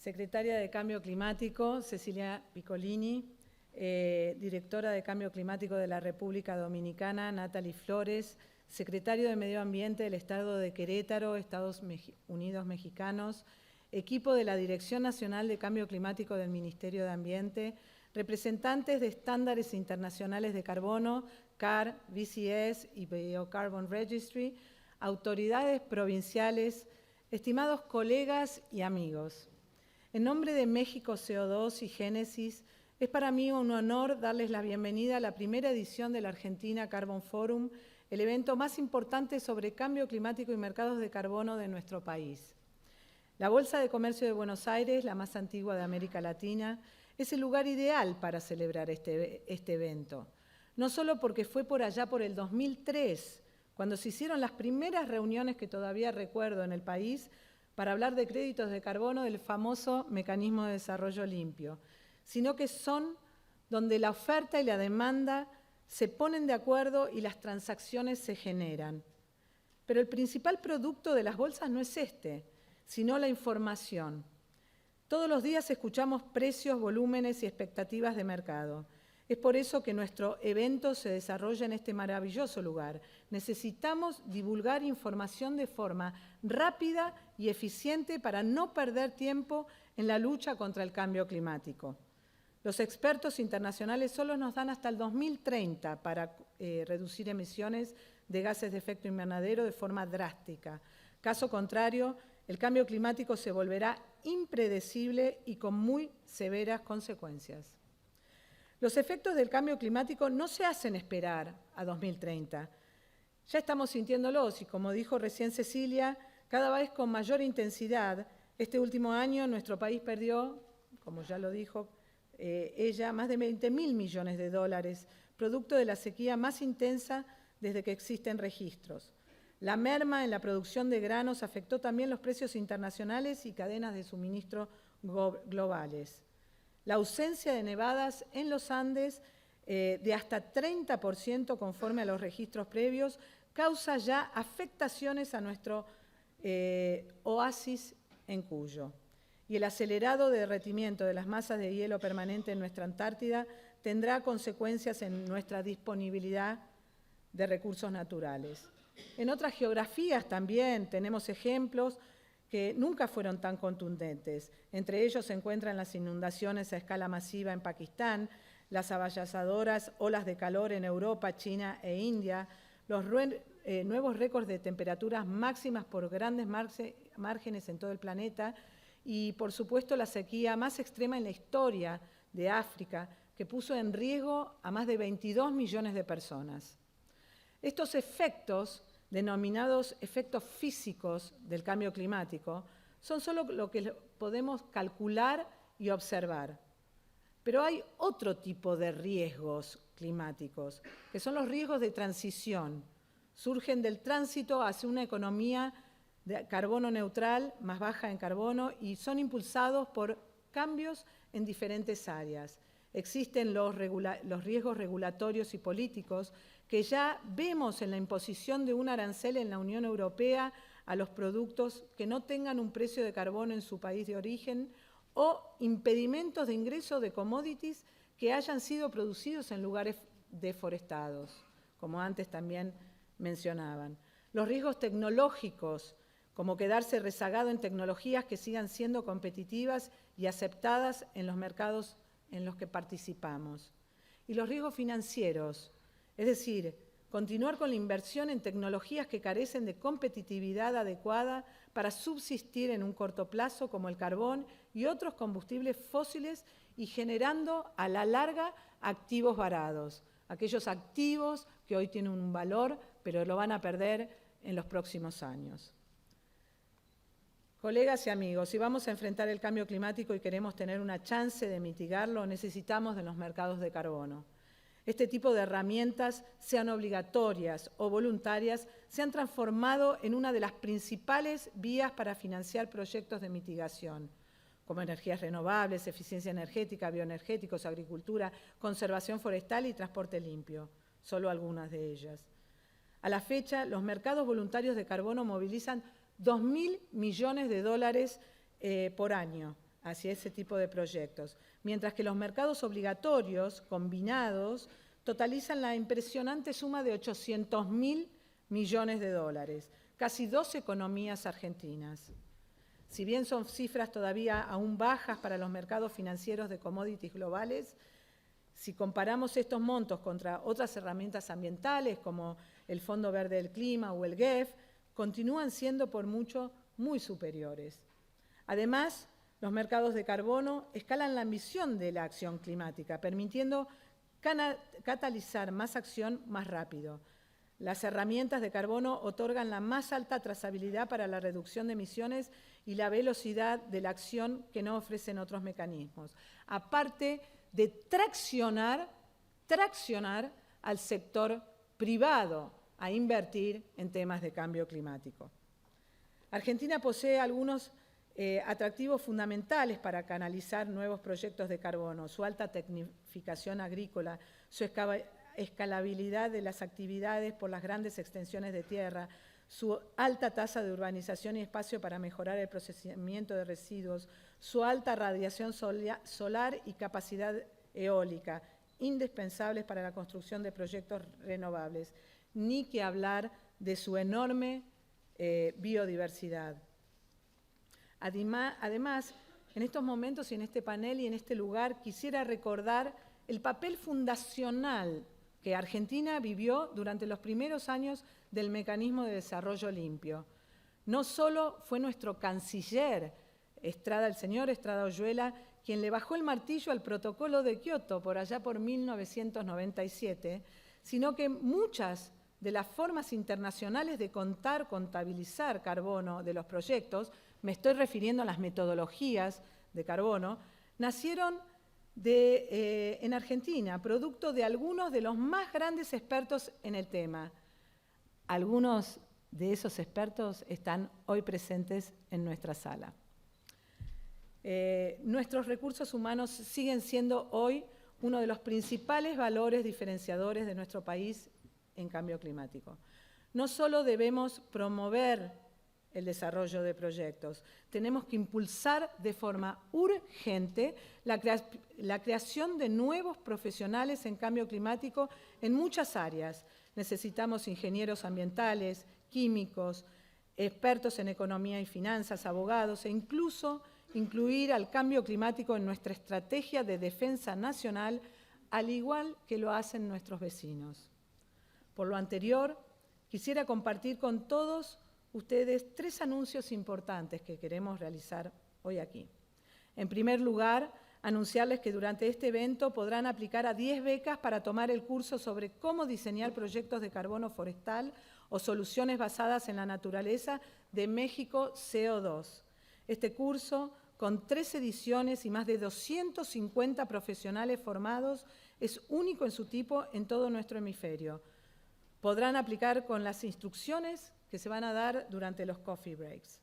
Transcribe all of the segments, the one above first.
secretaria de Cambio Climático, Cecilia Piccolini, directora de Cambio Climático de la República Dominicana, Natalie Flores, secretario de Medio Ambiente del Estado de Querétaro, Estados Unidos Mexicanos, equipo de la Dirección Nacional de Cambio Climático del Ministerio de Ambiente, representantes de estándares internacionales de carbono, CAR, BCS y Biocarbon Registry, autoridades provinciales, estimados colegas y amigos. En nombre de México CO2 y Génesis, es para mí un honor darles la bienvenida a la primera edición del Argentina Carbon Forum, el evento más importante sobre cambio climático y mercados de carbono de nuestro país. La Bolsa de Comercio de Buenos Aires, la más antigua de América Latina, es el lugar ideal para celebrar este evento. No solo porque fue por allá por el 2003, cuando se hicieron las primeras reuniones que todavía recuerdo en el país para hablar de créditos de carbono del famoso mecanismo de desarrollo limpio, sino que son donde la oferta y la demanda se ponen de acuerdo y las transacciones se generan. Pero el principal producto de las bolsas no es este, sino la información. Todos los días escuchamos precios, volúmenes y expectativas de mercado. Es por eso que nuestro evento se desarrolla en este maravilloso lugar. Necesitamos divulgar información de forma rápida y eficiente para no perder tiempo en la lucha contra el cambio climático. Los expertos internacionales solo nos dan hasta el 2030 para reducir emisiones de gases de efecto invernadero de forma drástica. Caso contrario, el cambio climático se volverá impredecible y con muy severas consecuencias. Los efectos del cambio climático no se hacen esperar a 2030. Ya estamos sintiéndolos y, como dijo recién Cecilia, cada vez con mayor intensidad. Este último año nuestro país perdió, como ya lo dijo ella, más de 20.000 millones de dólares, producto de la sequía más intensa desde que existen registros. La merma en la producción de granos afectó también los precios internacionales y cadenas de suministro globales. La ausencia de nevadas en los Andes de hasta 30% conforme a los registros previos causa ya afectaciones a nuestro oasis en Cuyo. Y el acelerado derretimiento de las masas de hielo permanente en nuestra Antártida tendrá consecuencias en nuestra disponibilidad de recursos naturales. En otras geografías también tenemos ejemplos que nunca fueron tan contundentes. Entre ellos se encuentran las inundaciones a escala masiva en Pakistán, las avasalladoras olas de calor en Europa, China e India, los nuevos récords de temperaturas máximas por grandes márgenes en todo el planeta y, por supuesto, la sequía más extrema en la historia de África, que puso en riesgo a más de 22 millones de personas. Estos efectos, denominados efectos físicos del cambio climático, son solo lo que podemos calcular y observar. Pero hay otro tipo de riesgos climáticos, que son los riesgos de transición. Surgen del tránsito hacia una economía de carbono neutral, más baja en carbono, y son impulsados por cambios en diferentes áreas. Existen los riesgos regulatorios y políticos que ya vemos en la imposición de un arancel en la Unión Europea a los productos que no tengan un precio de carbono en su país de origen o impedimentos de ingreso de commodities que hayan sido producidos en lugares deforestados, como antes también mencionaban. Los riesgos tecnológicos, como quedarse rezagado en tecnologías que sigan siendo competitivas y aceptadas en los mercados en los que participamos. Y los riesgos financieros, es decir, continuar con la inversión en tecnologías que carecen de competitividad adecuada para subsistir en un corto plazo, como el carbón y otros combustibles fósiles, y generando a la larga activos varados, aquellos activos que hoy tienen un valor, pero lo van a perder en los próximos años. Colegas y amigos, si vamos a enfrentar el cambio climático y queremos tener una chance de mitigarlo, necesitamos de los mercados de carbono. Este tipo de herramientas, sean obligatorias o voluntarias, se han transformado en una de las principales vías para financiar proyectos de mitigación, como energías renovables, eficiencia energética, bioenergéticos, agricultura, conservación forestal y transporte limpio, solo algunas de ellas. A la fecha, los mercados voluntarios de carbono movilizan 2.000 millones de dólares por año, hacia ese tipo de proyectos, mientras que los mercados obligatorios combinados totalizan la impresionante suma de 800.000 millones de dólares, casi 2 economías argentinas. Si bien son cifras todavía aún bajas para los mercados financieros de commodities globales, si comparamos estos montos contra otras herramientas ambientales como el Fondo Verde del Clima o el GEF, continúan siendo por mucho muy superiores. Además, los mercados de carbono escalan la ambición de la acción climática, permitiendo catalizar más acción más rápido. Las herramientas de carbono otorgan la más alta trazabilidad para la reducción de emisiones y la velocidad de la acción que no ofrecen otros mecanismos, aparte de traccionar al sector privado a invertir en temas de cambio climático. Argentina posee algunos atractivos fundamentales para canalizar nuevos proyectos de carbono, su alta tecnificación agrícola, su escalabilidad de las actividades por las grandes extensiones de tierra, su alta tasa de urbanización y espacio para mejorar el procesamiento de residuos, su alta radiación solar y capacidad eólica, indispensables para la construcción de proyectos renovables, ni que hablar de su enorme biodiversidad. Además, en estos momentos y en este panel y en este lugar quisiera recordar el papel fundacional que Argentina vivió durante los primeros años del Mecanismo de Desarrollo Limpio. No solo fue nuestro canciller, el señor Estrada Oyuela, quien le bajó el martillo al protocolo de Kioto por allá por 1997, sino que muchas de las formas internacionales de contabilizar carbono de los proyectos, me estoy refiriendo a las metodologías de carbono, nacieron en Argentina, producto de algunos de los más grandes expertos en el tema. Algunos de esos expertos están hoy presentes en nuestra sala. Nuestros recursos humanos siguen siendo hoy uno de los principales valores diferenciadores de nuestro país en cambio climático. No solo debemos promover el desarrollo de proyectos, tenemos que impulsar de forma urgente la creación de nuevos profesionales en cambio climático en muchas áreas. Necesitamos ingenieros ambientales, químicos, expertos en economía y finanzas, abogados e incluso incluir al cambio climático en nuestra estrategia de defensa nacional, al igual que lo hacen nuestros vecinos. Por lo anterior, quisiera compartir con todos ustedes 3 anuncios importantes que queremos realizar hoy aquí. En primer lugar, anunciarles que durante este evento podrán aplicar a 10 becas para tomar el curso sobre cómo diseñar proyectos de carbono forestal o soluciones basadas en la naturaleza de México CO2. Este curso, con 3 ediciones y más de 250 profesionales formados, es único en su tipo en todo nuestro hemisferio. Podrán aplicar con las instrucciones que se van a dar durante los coffee breaks.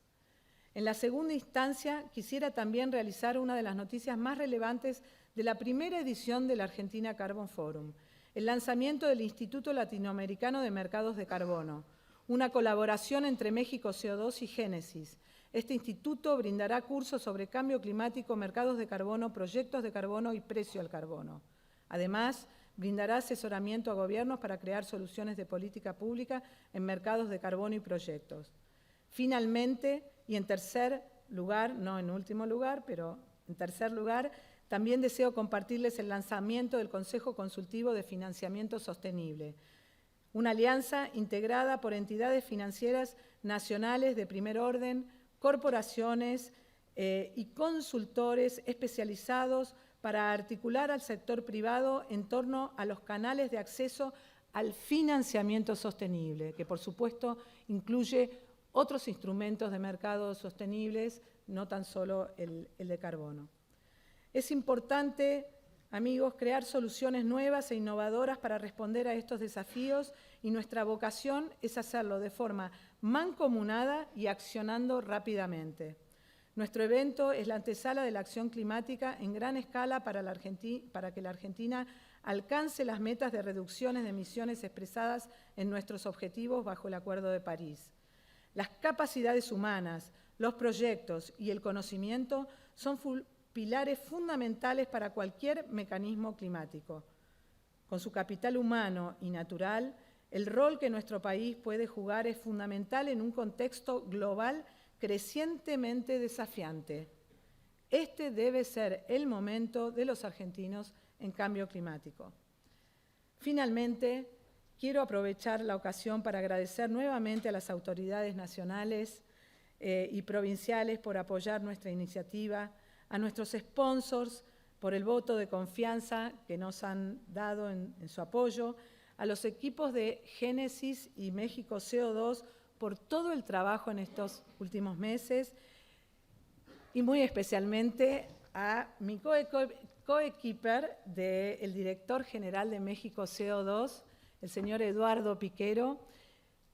En la segunda instancia, quisiera también realizar una de las noticias más relevantes de la primera edición del Argentina Carbon Forum, el lanzamiento del Instituto Latinoamericano de Mercados de Carbono, una colaboración entre México CO2 y Génesis. Este instituto brindará cursos sobre cambio climático, mercados de carbono, proyectos de carbono y precio al carbono. Además, brindará asesoramiento a gobiernos para crear soluciones de política pública en mercados de carbono y proyectos. Finalmente, y en tercer lugar, no en último lugar, pero en tercer lugar, también deseo compartirles el lanzamiento del Consejo Consultivo de Financiamiento Sostenible, una alianza integrada por entidades financieras nacionales de primer orden, corporaciones y consultores especializados para articular al sector privado en torno a los canales de acceso al financiamiento sostenible, que por supuesto incluye otros instrumentos de mercados sostenibles, no tan solo el de carbono. Es importante, amigos, crear soluciones nuevas e innovadoras para responder a estos desafíos y nuestra vocación es hacerlo de forma mancomunada y accionando rápidamente. Nuestro evento es la antesala de la acción climática en gran escala para que la Argentina alcance las metas de reducciones de emisiones expresadas en nuestros objetivos bajo el Acuerdo de París. Las capacidades humanas, los proyectos y el conocimiento son pilares fundamentales para cualquier mecanismo climático. Con su capital humano y natural, el rol que nuestro país puede jugar es fundamental en un contexto global crecientemente desafiante. Este debe ser el momento de los argentinos en cambio climático. Finalmente, quiero aprovechar la ocasión para agradecer nuevamente a las autoridades nacionales y provinciales por apoyar nuestra iniciativa, a nuestros sponsors por el voto de confianza que nos han dado en su apoyo, a los equipos de Génesis y México CO2 por todo el trabajo en estos últimos meses y muy especialmente a mi coequiper del director general de México CO2, el señor Eduardo Piquero,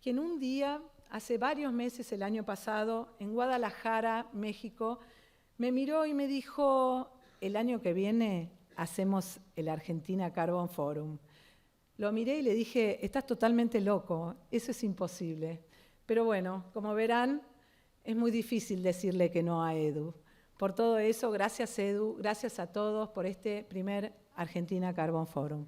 quien un día, hace varios meses, el año pasado, en Guadalajara, México, me miró y me dijo, el año que viene hacemos el Argentina Carbon Forum. Lo miré y le dije, estás totalmente loco, eso es imposible. Pero bueno, como verán, es muy difícil decirle que no a Edu. Por todo eso, gracias Edu, gracias a todos por este primer Argentina Carbon Forum.